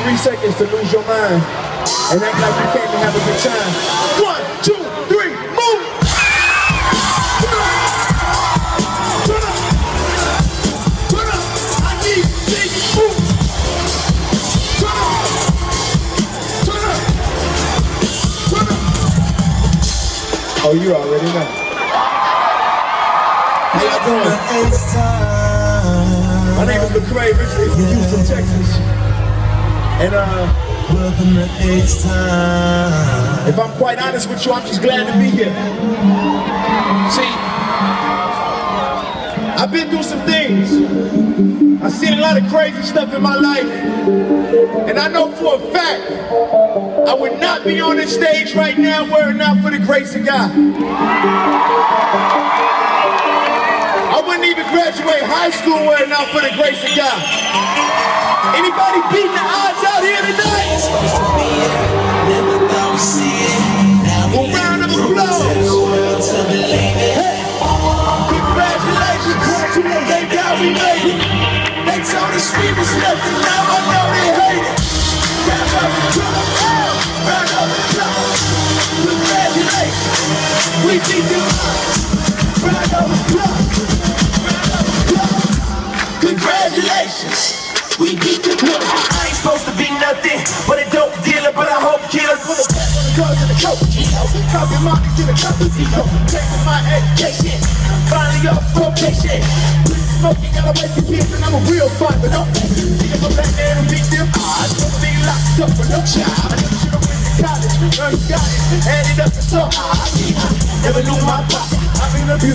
3 seconds to lose your mind and act like you came to have a good time. 1, 2, 3, move! Turn up! Turn up! Turn up! I need to see you move! Turn up! Turn up! Turn up! Oh, you already know. How y'all doing? My name is Lecrae, originally from Houston, Texas. And welcome to H-Time. If I'm quite honest with you, I'm just glad to be here. See, I've been through some things. I've seen a lot of crazy stuff in my life. And I know for a fact, I would not be on this stage right now were it not for the grace of God. I wouldn't even graduate high school were it not for the grace of God. Anybody beating the odds out here tonight? A round of applause. Hey, congratulations. Thank God we made it. They told us we was nothing, now I know they hate it. Round of applause. Round of applause. Congratulations. We beat the odds. Round of applause. Round of applause. Congratulations. We beat the club. I ain't supposed to be nothing but a dope dealer, but I hope killers put a back on the drugs and the coke. Copy markets in the casino. Taking my education. Finally off vocation. Smoking, gotta wait for kids, and I'm a real fight, but don't see if I'm back there and beat them odds. Gonna be locked up for no child. I never should've went to college, learned got it, added up to so high. Never knew my pocket. I've been abused.